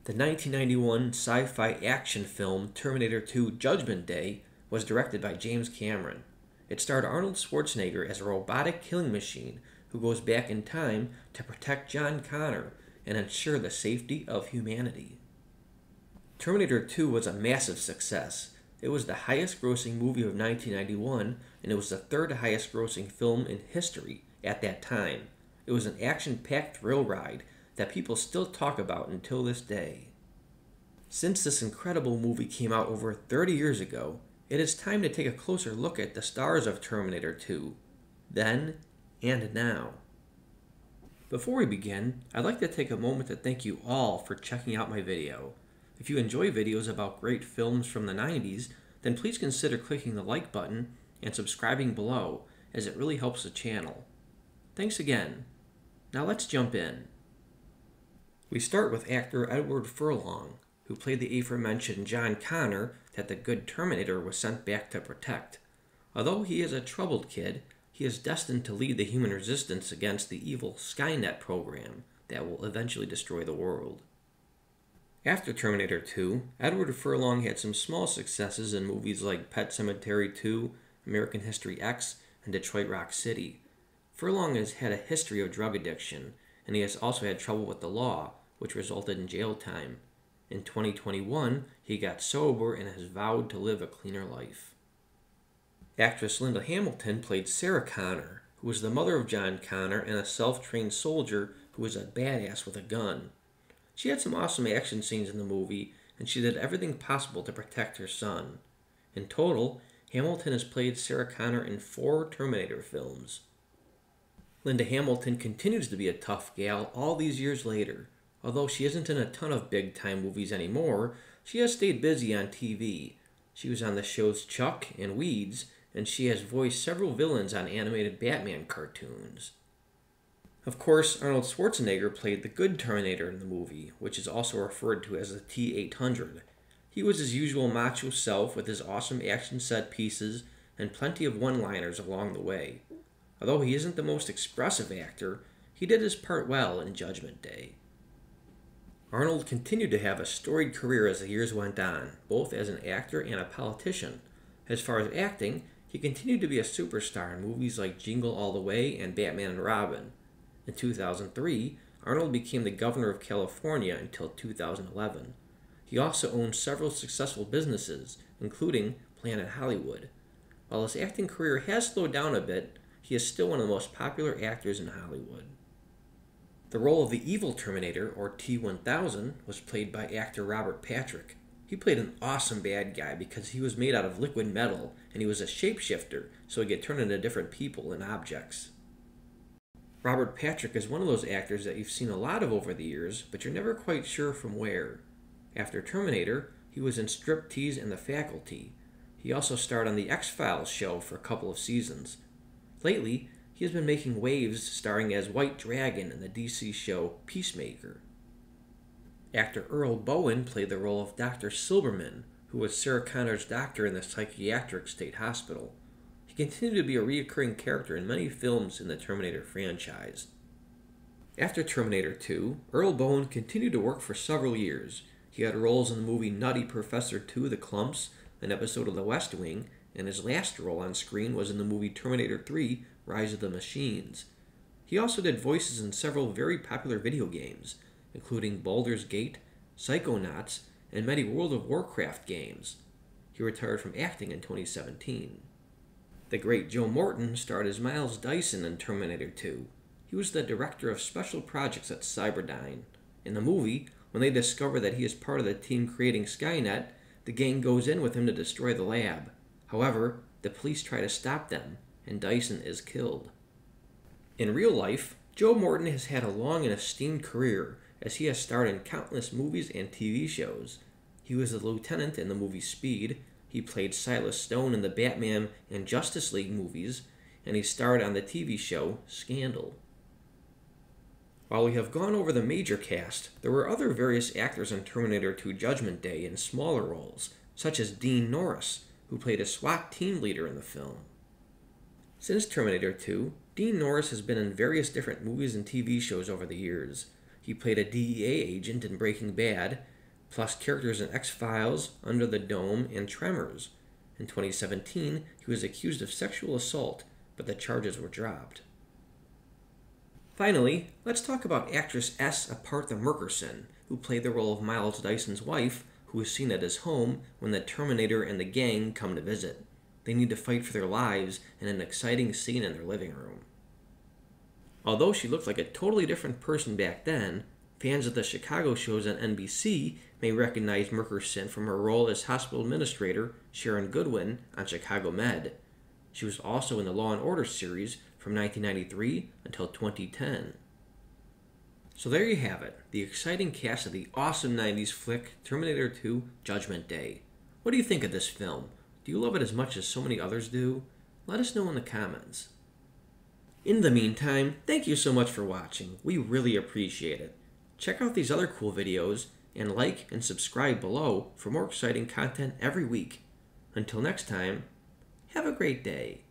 The 1991 sci-fi action film Terminator 2: Judgment Day was directed by James Cameron. It starred Arnold Schwarzenegger as a robotic killing machine who goes back in time to protect John Connor and ensure the safety of humanity. Terminator 2 was a massive success. It was the highest grossing movie of 1991, and it was the third highest grossing film in history at that time. It was an action-packed thrill ride that people still talk about until this day. Since this incredible movie came out over 30 years ago, it is time to take a closer look at the stars of Terminator 2, then and now. Before we begin, I'd like to take a moment to thank you all for checking out my video. If you enjoy videos about great films from the 90s, then please consider clicking the like button and subscribing below, as it really helps the channel. Thanks again. Now let's jump in. We start with actor Edward Furlong, who played the aforementioned John Connor that the good Terminator was sent back to protect. Although he is a troubled kid, he is destined to lead the human resistance against the evil Skynet program that will eventually destroy the world. After Terminator 2, Edward Furlong had some small successes in movies like Pet Sematary 2, American History X, and Detroit Rock City. Furlong has had a history of drug addiction, and he has also had trouble with the law, which resulted in jail time. In 2021, he got sober and has vowed to live a cleaner life. Actress Linda Hamilton played Sarah Connor, who was the mother of John Connor and a self-trained soldier who was a badass with a gun. She had some awesome action scenes in the movie, and she did everything possible to protect her son. In total, Hamilton has played Sarah Connor in 4 Terminator films. Linda Hamilton continues to be a tough gal all these years later. Although she isn't in a ton of big-time movies anymore, she has stayed busy on TV. She was on the shows Chuck and Weeds, and she has voiced several villains on animated Batman cartoons. Of course, Arnold Schwarzenegger played the good Terminator in the movie, which is also referred to as the T-800. He was his usual macho self with his awesome action set pieces and plenty of one-liners along the way. Although he isn't the most expressive actor, he did his part well in Judgment Day. Arnold continued to have a storied career as the years went on, both as an actor and a politician. As far as acting, he continued to be a superstar in movies like Jingle All the Way and Batman and Robin. In 2003, Arnold became the governor of California until 2011. He also owned several successful businesses, including Planet Hollywood. While his acting career has slowed down a bit, he is still one of the most popular actors in Hollywood. The role of the evil Terminator, or T-1000, was played by actor Robert Patrick. He played an awesome bad guy because he was made out of liquid metal, and he was a shapeshifter, so he could turn into different people and objects. Robert Patrick is one of those actors that you've seen a lot of over the years, but you're never quite sure from where. After Terminator, he was in Striptease and The Faculty. He also starred on the X-Files show for a couple of seasons. Lately, he has been making waves starring as White Dragon in the DC show Peacemaker. Actor Earl Bowen played the role of Dr. Silberman, who was Sarah Connor's doctor in the psychiatric state hospital. He continued to be a recurring character in many films in the Terminator franchise. After Terminator 2, Earl Bowen continued to work for several years. He had roles in the movie Nutty Professor 2: The Clumps, an episode of The West Wing, and his last role on screen was in the movie Terminator 3: Rise of the Machines. He also did voices in several very popular video games, including Baldur's Gate, Psychonauts, and many World of Warcraft games. He retired from acting in 2017. The great Joe Morton starred as Miles Dyson in Terminator 2. He was the director of special projects at Cyberdyne. In the movie, when they discover that he is part of the team creating Skynet, the gang goes in with him to destroy the lab. However, the police try to stop them, and Dyson is killed. In real life, Joe Morton has had a long and esteemed career, as he has starred in countless movies and TV shows. He was a lieutenant in the movie Speed, he played Silas Stone in the Batman and Justice League movies, and he starred on the TV show Scandal. While we have gone over the major cast, there were other various actors in Terminator 2: Judgment Day in smaller roles, such as Dean Norris, who played a SWAT team leader in the film. Since Terminator 2, Dean Norris has been in various different movies and TV shows over the years. He played a DEA agent in Breaking Bad, plus characters in X-Files, Under the Dome, and Tremors. In 2017, he was accused of sexual assault, but the charges were dropped. Finally, let's talk about actress S. Apartha Murkerson, who played the role of Miles Dyson's wife, who is seen at his home when the Terminator and the gang come to visit. They need to fight for their lives in an exciting scene in their living room. Although she looked like a totally different person back then, fans of the Chicago shows on NBC may recognize Murkerson from her role as hospital administrator Sharon Goodwin on Chicago Med. She was also in the Law & Order series from 1993 until 2010. So there you have it, the exciting cast of the awesome 90s flick Terminator 2 Judgment Day. What do you think of this film? Do you love it as much as so many others do? Let us know in the comments. In the meantime, thank you so much for watching. We really appreciate it. Check out these other cool videos and like and subscribe below for more exciting content every week. Until next time, have a great day.